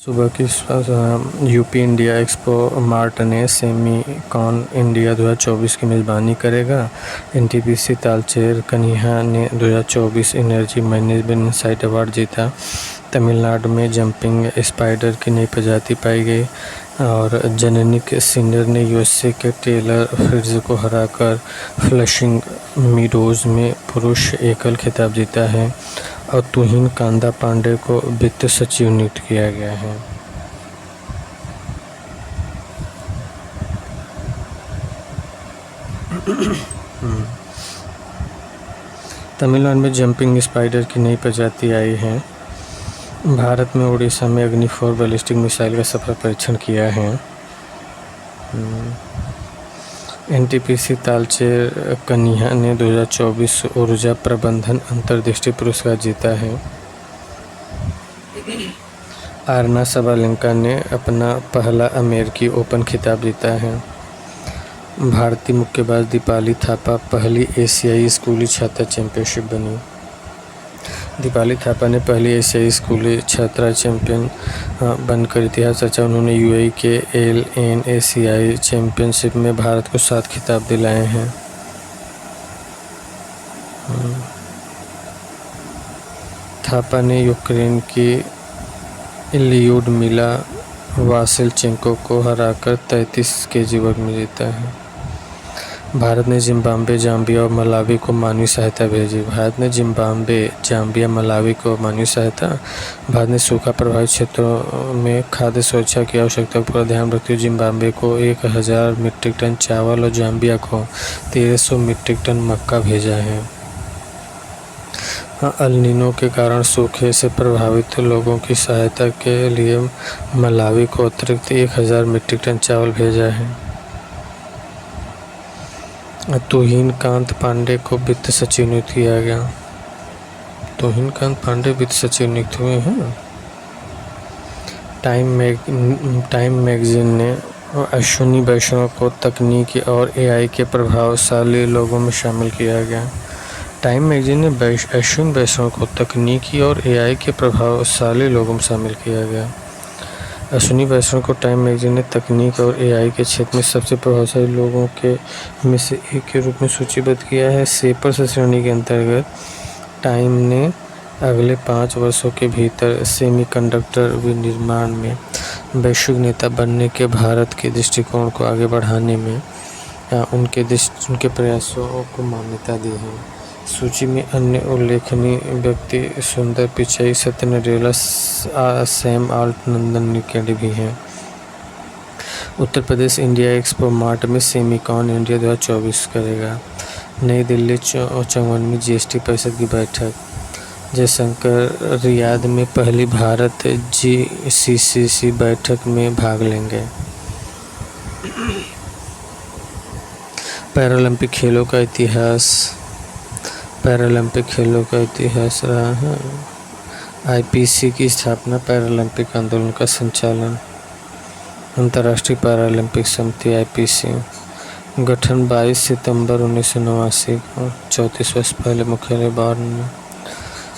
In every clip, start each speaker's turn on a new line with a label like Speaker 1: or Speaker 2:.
Speaker 1: सुबह की UP India expo mart ने सेमीकॉन इंडिया 2024 की मेज़बानी करेगा। एनटीपीसी तालचेर कन्या ने 2024 एनर्जी मैनेजमेंट इनसाइट अवार्ड जीता। तमिलनाडु में जंपिंग स्पाइडर की नई प्रजाति पाई गई और जेनेनिक सिंडर ने यूएसए के टेलर फ्रिट्ज को हराकर फ्लशिंग मीडोज में पुरुष एकल खिताब जीता है और तुहिन कांदा पांडे को वित्त सचिव नियुक्त किया गया है। तमिलनाडु में जंपिंग स्पाइडर की नई प्रजाति आई है। भारत में उड़ीसा में अग्नि-4 बैलिस्टिक मिसाइल का सफल परीक्षण किया है। एनटीपीसी तालचेर कन्या ने 2024 ऊर्जा प्रबंधन अंतर्दृष्टि पुरस्कार जीता है। आरना साबालेंका ने अपना पहला अमेरिकी ओपन खिताब जीता है। भारतीय मुक्केबाज दीपाली थापा पहली एशियाई स्कूली छात्रा चैंपियनशिप बनी। दीपाली थापा ने पहली एशियाई स्कूली छात्रा चैंपियन बनकर इतिहास रचा। उन्होंने यूएई के एशियाई चैंपियनशिप में भारत को 7 खिताब दिलाए हैं। थापा ने यूक्रेन की लियुडमिला वासिलचेंको को हराकर 33 केजी वर्ग में जीता है। भारत ने जिम्बाब्वे, जाम्बिया और मलावी को मानवीय सहायता भेजी। भारत ने जिम्बाब्वे, जाम्बिया, मलावी को मानवीय सहायता। भारत ने सूखा प्रभावित क्षेत्रों में खाद्य सुरक्षा की आवश्यकता का पूरा ध्यान रखते हुए जिम्बाब्वे को 1000 मीट्रिक टन चावल और जाम्बिया को 1300 मीट्रिक टन मक्का भेजा है। अल नीनो के कारण सूखे से प्रभावित लोगों की सहायता के लिए मलावी को अतिरिक्त 1000 मीट्रिक टन चावल भेजा है। तुहिन कांत पांडे को वित्त सचिव नियुक्त किया गया। तुहिन कांत पांडे वित्त सचिव नियुक्त हुए हैं। टाइम मैगजीन ने अश्विनी वैष्णव को तकनीकी और एआई के प्रभावशाली लोगों में शामिल किया गया। टाइम मैगजीन ने अश्विनी वैष्णव को तकनीकी और एआई के प्रभावशाली लोगों में शामिल किया गया। अश्विनी वैष्णव को टाइम मैगजीन ने तकनीक और एआई के क्षेत्र में सबसे प्रभावशाली लोगों के में से एक के रूप में सूचीबद्ध किया है। सेपर्स श्रेणी के अंतर्गत टाइम ने अगले 5 वर्षों के भीतर सेमीकंडक्टर विनिर्माण में वैश्विक नेता बनने के भारत के दृष्टिकोण को आगे बढ़ाने में उनके प्रयासों को मान्यता दी है। सूची में अन्य उल्लेखनीय व्यक्ति सुंदर पिचाई, सत्य नडेला, सैम आल्ट, नंदन नीलेकंणी भी हैं। Uttar Pradesh India expo mart में सेमीकॉन इंडिया 2024 करेगा। नई दिल्ली 54वीं जीएसटी परिषद की बैठक। जयशंकर रियाद में पहली भारत जीसीसी बैठक में भाग लेंगे। पैरालंपिक खेलों का इतिहास। पैरालंपिक खेलों का इतिहास रहा है। आईपीसी की स्थापना, पैरालंपिक आंदोलन का संचालन, अंतर्राष्ट्रीय पैरालंपिक समिति आईपीसी गठन 22 सितंबर 1989 को। 34 वर्ष पहले मुख्यालय बार्न।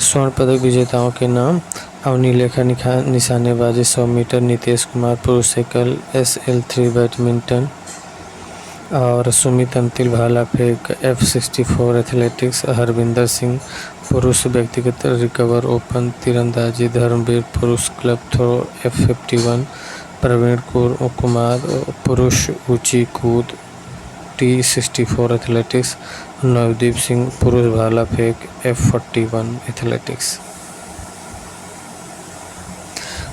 Speaker 1: स्वर्ण पदक विजेताओं के नाम। अवनीलेखा निशानेबाजी 100 मीटर, नितेश कुमार पुरुष एकल SL3 बैडमिंटन और सुमित अंतिल भाला फेंक F64 एथलेटिक्स। हरविंदर सिंह पुरुष व्यक्तिगत रिकवर ओपन तीरंदाजी। धर्मवीर पुरुष club throw F51। Praveen Kumar पुरुष ऊंची कूद T64 एथलेटिक्स। नवदीप सिंह पुरुष भाला फेंक F41 एथलेटिक्स।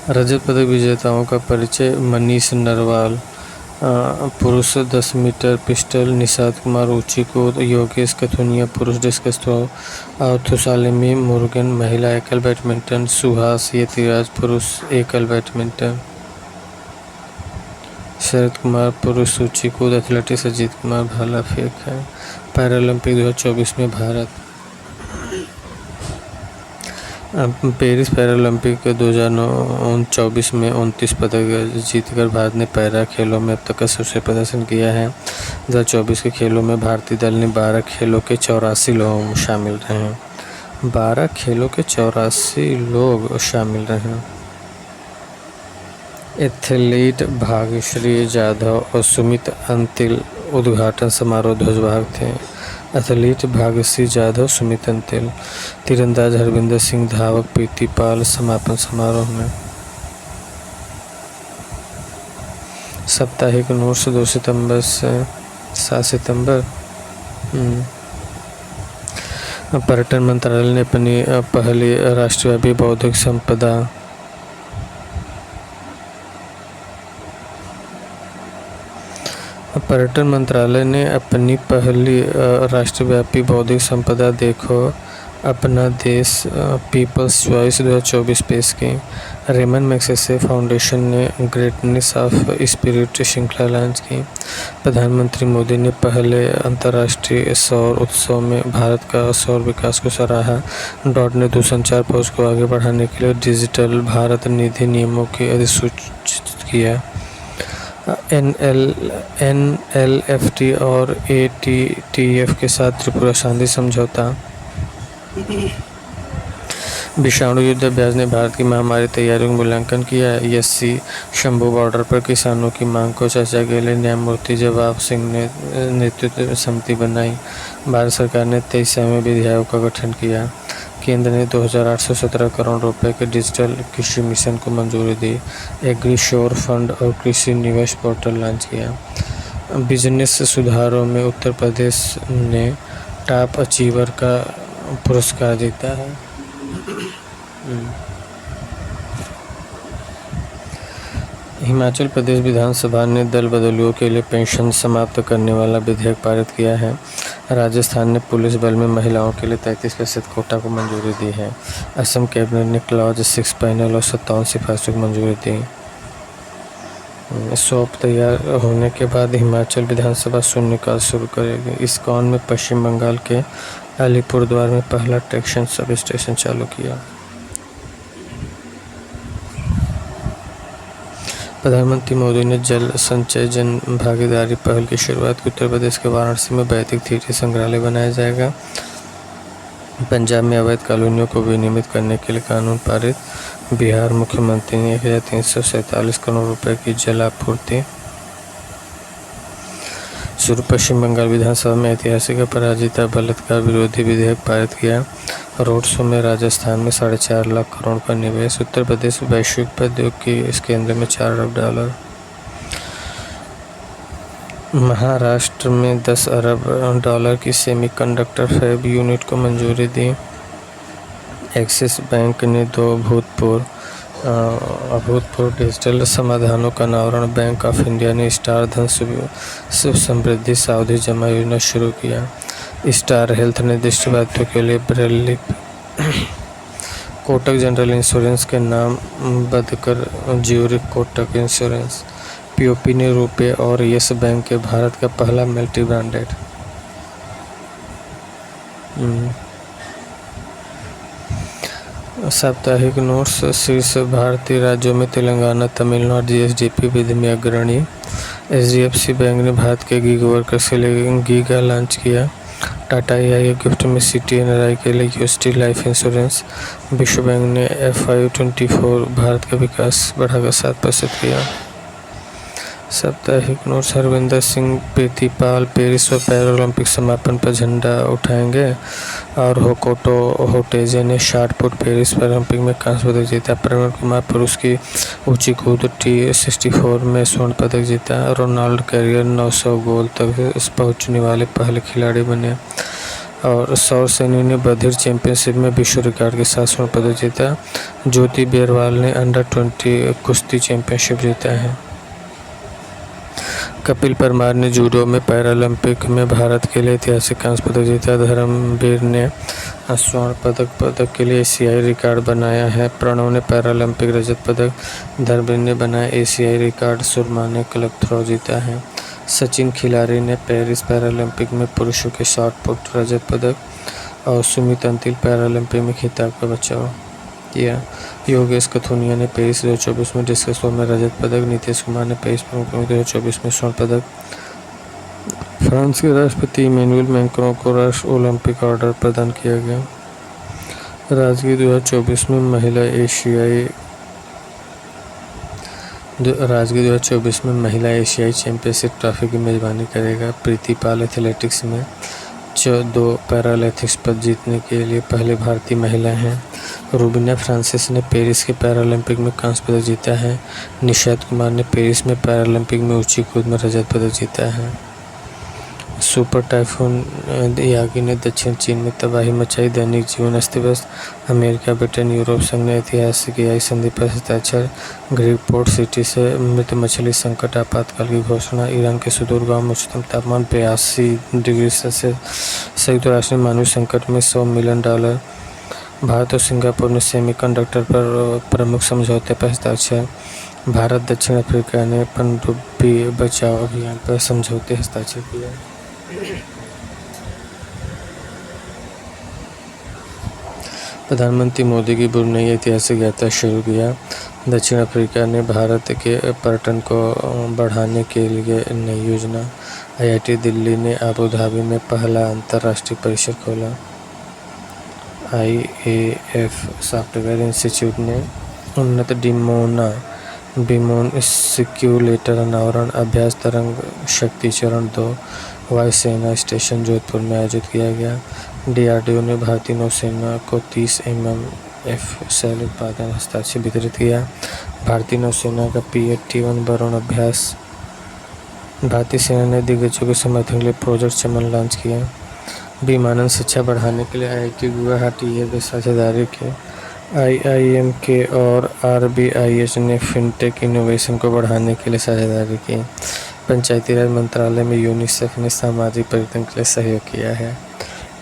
Speaker 1: रजत पदक विजेताओं का परिचय। मनीष नरवाल पुरुष 10 मीटर पिस्टल। निषाद कुमार ऊंची कूद। योगेश कथुनिया पुरुष डिस्कस थ्रो और थुसालेमी मुरुगन महिला एकल बैडमिंटन। सुहास यतिराज पुरुष एकल बैडमिंटन। शरद कुमार पुरुष ऊंची कूद एथलेटिक्स। अजीत कुमार भाला फेंक है। पैरालंपिक 2024 में भारत। पेरिस पैरालंपिक 2024 में 29 पदक जीतकर भारत ने पैरा खेलों में अब तक का सबसे प्रदर्शन किया है। 2024 के खेलों में भारतीय दल ने 12 खेलों के 84 लोग शामिल रहे हैं। 12 खेलों के 84 लोग शामिल रहे हैं। एथलीट भाग्यश्री जाधव और सुमित अंतिल उद्घाटन समारोह ध्वजवाहक थे। एथलीट भाग्यश्री जाधव, सुमित अंतिल। तीरंदाज हरविंदर सिंह, धावक प्रीति पाल समापन समारोह में। साप्ताहिक नोट्स 2 सितंबर से 7 सितंबर। पर्यटन मंत्रालय ने अपनी पहली राष्ट्रव्यापी बौद्धिक संपदा पर्यटन मंत्रालय ने अपनी पहली राष्ट्रव्यापी बौद्धिक संपदा देखो अपना देश पीपल्स चॉइस 2024 पेश की। रेमन मैग्सेसे फाउंडेशन ने ग्रेटनेस ऑफ स्पिरिट श्रृंखला लॉन्च की। प्रधानमंत्री मोदी ने पहले अंतर्राष्ट्रीय सौर उत्सव में भारत का सौर विकास को सराहा। डॉट ने दूरसंचार पहुंच को आगे बढ़ाने के लिए डिजिटल भारत निधि नियमों की अधिसूचित किया। NLFT और ATTF के साथ त्रिपुरा शांति समझौता। विषाणु युद्ध अभ्यास ने भारत की महामारी तैयारियों का मूल्यांकन किया। SC शंभू बॉर्डर पर किसानों की मांग को चर्चा के लिए न्यायमूर्ति जवाब सिंह ने नेतृत्व में समिति बनाई। भारत सरकार ने 23वें विधि आयोग का गठन किया। केंद्र ने 2817 करोड़ रुपए के डिजिटल कृषि मिशन को मंजूरी दी। एग्री श्योर फंड और कृषि निवेश पोर्टल लॉन्च किया। बिजनेस सुधारों में उत्तर प्रदेश ने टॉप अचीवर का पुरस्कार जीता है। हिमाचल प्रदेश विधानसभा ने दल बदलियों के लिए पेंशन समाप्त करने वाला विधेयक पारित किया है। राजस्थान ने पुलिस बल में महिलाओं के लिए 33% कोटा को मंजूरी दी है। असम कैबिनेट ने क्लॉज 6 पैनल और 57 सिफारिशों को मंजूरी दी। सौंप तैयार होने के बाद हिमाचल विधानसभा शून्यकाल शुरू करेगी। इस्कॉन में पश्चिम बंगाल के अलीपुरद्वार में पहला ट्रैक्शन सब स्टेशन चालू किया। प्रधानमंत्री मोदी ने जल संचय जन भागीदारी पहल की शुरुआत की। उत्तर प्रदेश के वाराणसी में वैदिक थिएटर संग्रहालय बनाया जाएगा। पंजाब में अवैध कॉलोनियों को विनियमित करने के लिए कानून पारित। बिहार मुख्यमंत्री ने 1347 करोड़ रुपए की जल आपूर्ति शुरू। पश्चिम बंगाल विधानसभा में ऐतिहासिक अपराजिता बलात्कार विरोधी विधेयक पारित किया। रोड शो में राजस्थान में 4.5 लाख करोड़ का निवेश। उत्तर प्रदेश वैश्विक प्रौद्योगिकी इस केंद्र में $4 अरब। महाराष्ट्र में $10 अरब की सेमीकंडक्टर फैब यूनिट को मंजूरी दी। एक्सिस बैंक ने 2 अभूतपूर्व डिजिटल समाधानों का अनावरण। बैंक ऑफ इंडिया ने स्टार धन समृद्धि सावधि जमा योजना शुरू किया। स्टार हेल्थ ने दृष्टिबाधितों के लिए Braille lip. Kotak general insurance के नाम बदलकर ज्यूरिक कोटक इंश्योरेंस। पीओपी ने रुपे और यस बैंक के भारत का पहला मल्टी ब्रांडेड साप्ताहिक नोट्स। शीर्ष भारतीय राज्यों में तेलंगाना, तमिलनाडु जीएसडीपी वृद्धि में अग्रणी। HDFC बैंक ने भारत के गीग वर्कर्स के लिए गीगा लॉन्च किया। टाटा AI गिफ्ट में CTNRI के लिए UST लाइफ इंश्योरेंस। विश्व बैंक ने FY24 भारत का विकास बढ़ाकर 7% किया। साप्ताहिक नोट्स। हरविंदर सिंह प्रीतिपाल पेरिस और पैरालंपिक समापन पर झंडा उठाएंगे। और होकोटो होटेजे ने शॉट पुट पेरिस पैरालंपिक में कांस्य पदक जीता। प्रवीण कुमार पुरुष की ऊंची कूद T64 में स्वर्ण पदक जीता। रोनाल्डो कैरियर 900 गोल तक पहुंचने वाले पहले खिलाड़ी बने। और सौर सैनी ने बधिर चैंपियनशिप में विश्व रिकॉर्ड के साथ स्वर्ण पदक जीता। ज्योति बेरवाल ने अंडर-20 कुश्ती चैंपियनशिप जीता है। कपिल परमार ने जूडो में पैरालंपिक में भारत के लिए ऐतिहासिक कांस्य पदक जीता। धर्मवीर ने स्वर्ण पदक के लिए एशियाई रिकॉर्ड बनाया है। प्रणव ने पैरालंपिक रजत पदक। धर्मवीर ने बनाया एशियाई रिकॉर्ड। सुरमा ने क्लब थ्रो जीता है। सचिन खिलाड़ी ने पेरिस पैरालंपिक में पुरुषों के शॉट पुट रजत पदक। और सुमित अंतिल पैरालंपिक में खिताब का बचाव किया। योगेश कथुनिया ने पेरिस 2024 में डिस्कस थ्रो में रजत पदक। नीतीश कुमार ने पेरिस 2024 में स्वर्ण पदक। फ्रांस के राष्ट्रपति इमैनुअल मैक्रों को राष्ट्रीय ओलंपिक ऑर्डर प्रदान किया गया। राजगीर 2024 में महिला एशियाई राजगीर 2024 में महिला एशियाई चैंपियनशिप ट्रॉफी की मेजबानी करेगा। प्रीति पाल एथलेटिक्स में 2 पैरालैथिक्स पद जीतने के लिए पहले भारतीय महिला हैं। रूबीना फ्रांसिस ने पेरिस के पैरालंपिक में कांस्य पदक जीता है। निषाद कुमार ने पेरिस में पैरालंपिक में ऊंची कूद में रजत पदक जीता है। सुपर टाइफून यागी ने दक्षिण चीन में तबाही मचाई, दैनिक जीवन अस्त व्यस्त। अमेरिका, ब्रिटेन, यूरोप संघ ने ऐतिहासिक एआई संधि पर हस्ताक्षर। ग्रीक पोर्ट सिटी से मृत मछली संकट, आपातकाल की घोषणा। ईरान के सुदूर गांव में उच्चतम तापमान 82 डिग्री सेल्सियस। संयुक्त राष्ट्र में मानवीय संकट में $100 मिलियन। भारत और सिंगापुर ने सेमीकंडक्टर पर प्रमुख समझौते पर हस्ताक्षर। भारत दक्षिण अफ्रीका ने पनडुब्बी बचाओ अभियान पर समझौते हस्ताक्षर किया। प्रधानमंत्री मोदी की ब्रुनेई ऐतिहासिक यात्रा शुरू किया। दक्षिण अफ्रीका ने भारत के पर्यटन को बढ़ाने के लिए नई योजना। आईआईटी दिल्ली ने अबू धाबी में पहला अंतर्राष्ट्रीय परिसर खोला। आईएएफ सॉफ्टवेयर इंस्टीट्यूट ने उन्नत विमोन सिक्यूलेटर अनावरण। अभ्यास तरंग शक्ति चरण 2 वायुसेना स्टेशन जोधपुर में आयोजित किया गया। डीआरडीओ ने भारतीय नौसेना को 30 mm सैल उत्पादन हस्ताक्षर वितरित किया। भारतीय नौसेना का PA-T1 वरुण अभ्यास। भारतीय सेना ने दिग्गजों के समर्थन के लिए प्रोजेक्ट चमन लॉन्च किया। विमानन शिक्षा बढ़ाने के लिए आईआईटी गुवाहाटी एयरबेस साझेदारी की। IIMK और RBIH ने फिनटेक इनोवेशन को बढ़ाने के लिए साझेदारी की। पंचायती राज मंत्रालय में यूनिसेफ ने सामाजिक परिवर्तन के लिए सहयोग किया है।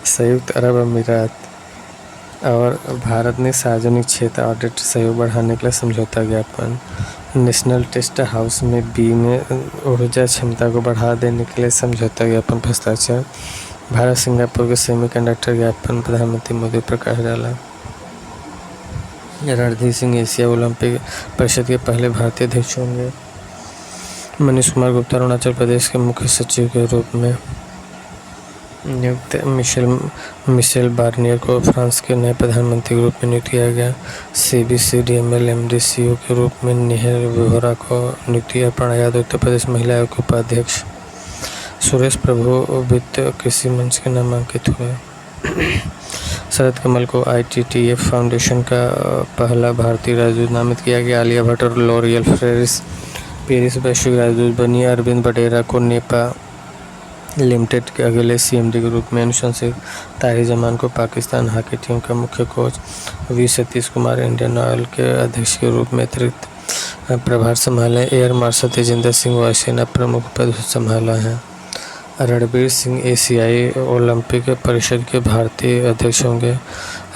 Speaker 1: संयुक्त अरब अमीरात और भारत ने सार्वजनिक क्षेत्र ऑडिट सहयोग बढ़ाने के लिए समझौता ज्ञापन। नेशनल टेस्ट हाउस में बी ने ऊर्जा क्षमता को बढ़ा देने के लिए समझौता ज्ञापन पर हस्ताक्षर। भारत सिंगापुर के सेमीकंडक्टर ज्ञापन प्रधानमंत्री मोदी प्रकाश डाला। रणधीर सिंह एशिया ओलंपिक परिषद के पहले भारतीय अध्यक्ष होंगे। मनीष कुमार गुप्ता अरुणाचल प्रदेश के मुख्य सचिव के रूप में नियुक्त। मिशेल बार्नियर को फ्रांस के नए प्रधानमंत्री के रूप में नियुक्त किया गया। CBCDML MD CEO के रूप में निहाल वोहरा को नियुक्त किया। प्रणा यादव उत्तर प्रदेश महिला आयोग के उपाध्यक्ष। सुरेश प्रभु वित्त कृषि मंच के नामांकित हुए। शरद कमल को ITTF फाउंडेशन का पहला भारतीय राजदूत नामित किया गया। आलिया भट्ट और लॉरियल पेरिस वैश्विक राजदूत बनी। अरविंद बडेरा को नेपा लिमिटेड के अगले CMD के रूप में अनुशंसित। ताहिर जमान को पाकिस्तान हॉकी टीम का मुख्य coach. V Satish Kumar Indian oil के अध्यक्ष के रूप में अतिरिक्त प्रभार संभाले। एयर मार्शल तेजिंदर सिंह वायुसेना प्रमुख पद संभाला है। रणबीर सिंह एशियाई ओलंपिक परिषद के भारतीय अध्यक्ष होंगे।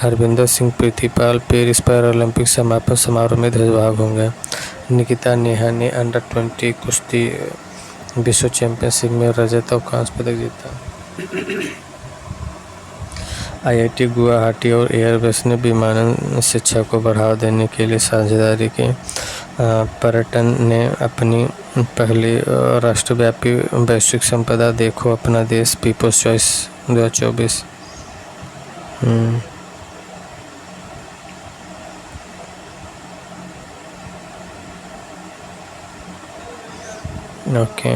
Speaker 1: हरविंदर सिंह प्रीति पाल पेरिस पैरालंपिक समापन समारोह में ध्वजवाहक होंगे। निकिता नेहा ने अंडर-20 कुश्ती विश्व चैंपियनशिप में रजत और कांस्य पदक जीता। IIT गुवाहाटी और एयरबस ने विमानन शिक्षा को बढ़ावा देने के लिए साझेदारी की। पर्यटन ने अपनी पहली राष्ट्रव्यापी वैश्विक संपदा देखो अपना देश पीपल्स चॉइस 2024। ओके।